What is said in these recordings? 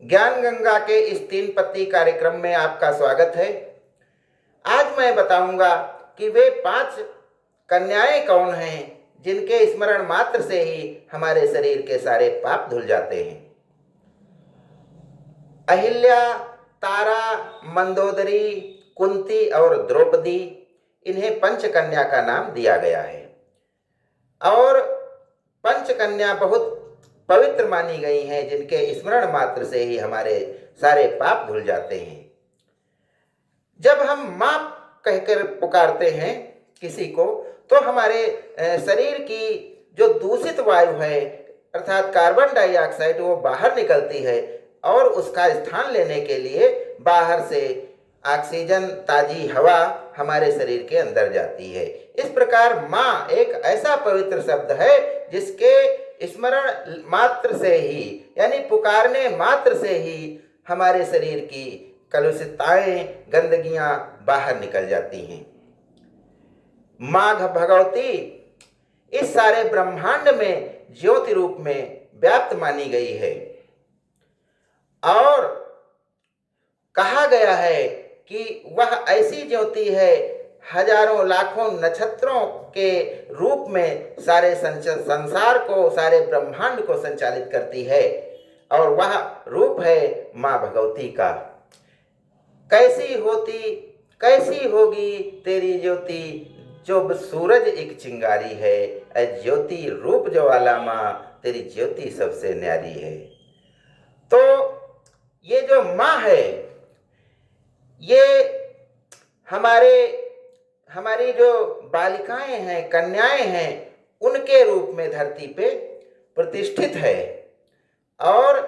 ज्ञान गंगा के इस 3 पत्ती कार्यक्रम में आपका स्वागत है। आज मैं बताऊंगा कि वे 5 कन्याएं कौन हैं जिनके स्मरण मात्र से ही हमारे शरीर के सारे पाप धुल जाते हैं। अहिल्या, तारा, मंदोदरी, कुंती और द्रौपदी, इन्हें पंचकन्या का नाम दिया गया है और पंचकन्या बहुत पवित्र मानी गई हैं, जिनके स्मरण मात्र से ही हमारे सारे पाप धुल जाते हैं। जब हम माँ कहकर पुकारते हैं किसी को, तो हमारे शरीर की जो दूषित वायु है अर्थात कार्बन डाइऑक्साइड वो बाहर निकलती है और उसका स्थान लेने के लिए बाहर से ऑक्सीजन, ताजी हवा हमारे शरीर के अंदर जाती है। इस प्रकार माँ एक ऐसा पवित्र शब्द है जिसके स्मरण मात्र से ही यानी पुकारने मात्र से ही हमारे शरीर की कलुषितताएं, गंदगियां बाहर निकल जाती हैं। माँ भगवती इस सारे ब्रह्मांड में ज्योति रूप में व्याप्त मानी गई है और कहा गया है कि वह ऐसी ज्योति है, हजारों लाखों नक्षत्रों के रूप में सारे संसार को, सारे ब्रह्मांड को संचालित करती है और वह रूप है माँ भगवती का। कैसी होती, कैसी होगी तेरी ज्योति, जो सूरज एक चिंगारी है, ज्योति रूप ज्वाला माँ, तेरी ज्योति सबसे न्यारी है। तो ये जो माँ है, ये हमारी जो बालिकाएं हैं, कन्याएं हैं, उनके रूप में धरती पे प्रतिष्ठित है और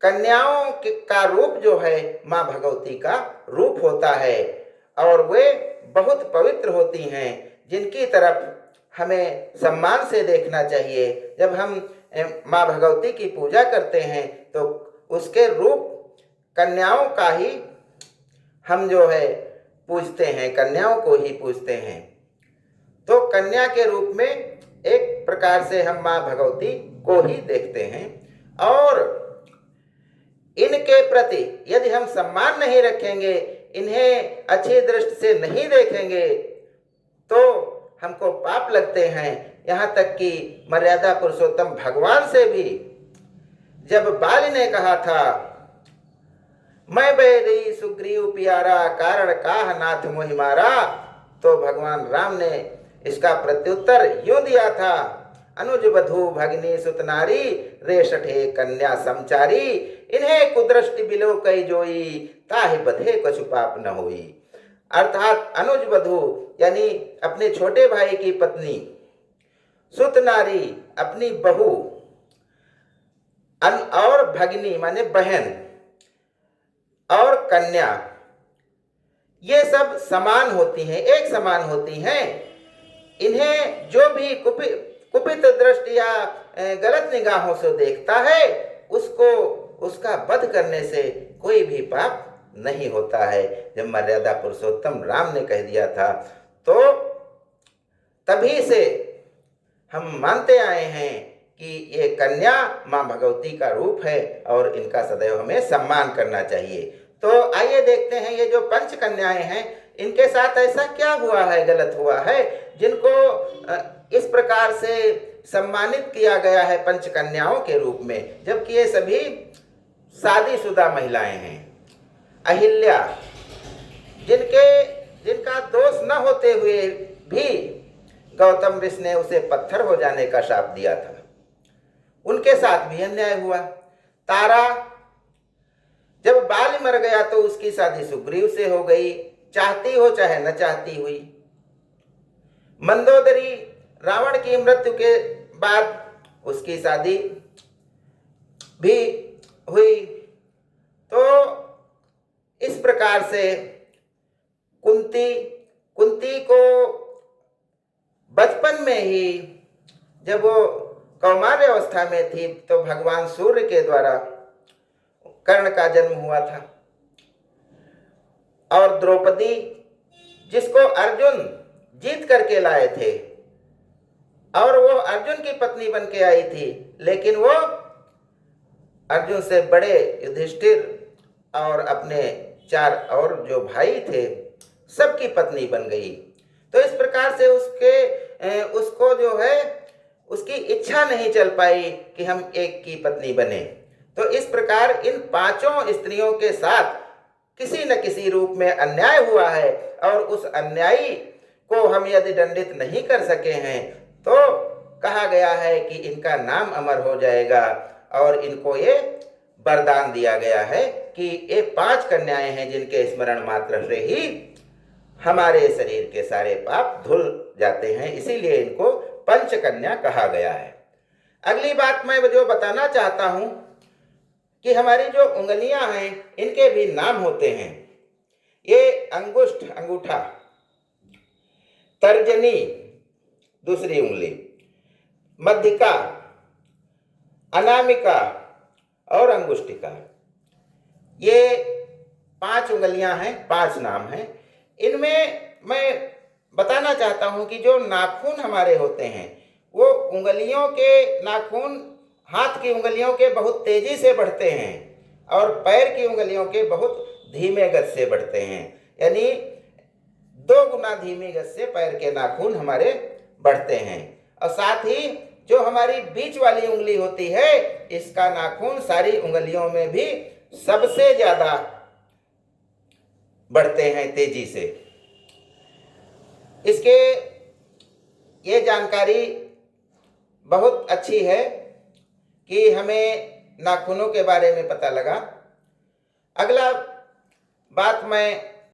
कन्याओं का रूप जो है माँ भगवती का रूप होता है और वे बहुत पवित्र होती हैं, जिनकी तरफ हमें सम्मान से देखना चाहिए। जब हम माँ भगवती की पूजा करते हैं तो उसके रूप कन्याओं का ही हम जो है पूजते हैं, कन्याओं को ही पूजते हैं। तो कन्या के रूप में एक प्रकार से हम माँ भगवती को ही देखते हैं और इनके प्रति यदि हम सम्मान नहीं रखेंगे, इन्हें अच्छी दृष्टि से नहीं देखेंगे तो हमको पाप लगते हैं। यहाँ तक कि मर्यादा पुरुषोत्तम भगवान से भी जब बाली ने कहा था, मैं बैरी सुग्रीव प्यारा, कारण काह नाथ मोहि मारा, तो भगवान राम ने इसका प्रत्युत्तर यूं दिया था, अनुज वधु भगिनी सुत नारी, रेशठे कन्या समचारी, इन्हें कुदृष्टि बिलो कई जोई, ताहि बधे कछु पाप न होई। अर्थात अनुज वधु यानी अपने छोटे भाई की पत्नी, सुत नारी अपनी बहू और भगिनी माने बहन और कन्या, ये सब समान होती हैं, एक समान होती हैं। इन्हें जो भी कुपित दृष्टि या गलत निगाहों से देखता है, उसको उसका वध करने से कोई भी पाप नहीं होता है। जब मर्यादा पुरुषोत्तम राम ने कह दिया था, तो तभी से हम मानते आए हैं कि ये कन्या माँ भगवती का रूप है और इनका सदैव हमें सम्मान करना चाहिए। तो आइए देखते हैं ये जो पंच कन्याएं हैं, इनके साथ ऐसा क्या हुआ है, गलत हुआ है, जिनको इस प्रकार से सम्मानित किया गया है पंच कन्याओं के रूप में, जबकि ये सभी शादीशुदा महिलाएं हैं। अहिल्या, जिनका दोष न होते हुए भी गौतम ऋषि ने उसे पत्थर हो जाने का शाप दिया था, उनके साथ भी अन्याय हुआ। तारा, जब बाल मर गया तो उसकी शादी सुग्रीव से हो गई, चाहती हो चाहे न चाहती हुई। मंदोदरी, रावण की मृत्यु के बाद उसकी शादी भी हुई। तो इस प्रकार से कुंती को बचपन में ही, जब वो कौमार्य अवस्था में थी, तो भगवान सूर्य के द्वारा कर्ण का जन्म हुआ था। और द्रौपदी, जिसको अर्जुन जीत करके लाए थे और वो अर्जुन की पत्नी बन के आई थी, लेकिन वो अर्जुन से बड़े युधिष्ठिर और अपने 4 और जो भाई थे सबकी पत्नी बन गई। तो इस प्रकार से उसको जो है उसकी इच्छा नहीं चल पाई कि हम एक की पत्नी बने। तो इस प्रकार इन 5 स्त्रियों के साथ किसी न किसी रूप में अन्याय हुआ है, और उस अन्यायी को हम यदि दंडित नहीं कर सके हैं तो कहा गया है कि इनका नाम अमर हो जाएगा, और इनको ये वरदान दिया गया है कि ये 5 कन्याएं हैं जिनके स्मरण मात्र से ही हमारे शरीर के सारे पाप धुल जाते हैं, इसीलिए इनको पंचकन्या कहा गया है। अगली बात मैं जो बताना चाहता हूं कि हमारी जो उंगलियां हैं इनके भी नाम होते हैं। ये अंगुष्ठ अंगूठा, तर्जनी दूसरी उंगली, मध्यिका, अनामिका और अंगुष्टिका, ये 5 उंगलियां हैं, 5 नाम हैं। इनमें मैं बताना चाहता हूं कि जो नाखून हमारे होते हैं वो उंगलियों के नाखून हाथ की उंगलियों के बहुत तेजी से बढ़ते हैं और पैर की उंगलियों के बहुत धीमे गति से बढ़ते हैं, यानी 2 गुना धीमी गति से पैर के नाखून हमारे बढ़ते हैं। और साथ ही जो हमारी बीच वाली उंगली होती है इसका नाखून सारी उंगलियों में भी सबसे ज्यादा बढ़ते हैं तेजी से। इसके ये जानकारी बहुत अच्छी है कि हमें नाखूनों के बारे में पता लगा। अगला बात मैं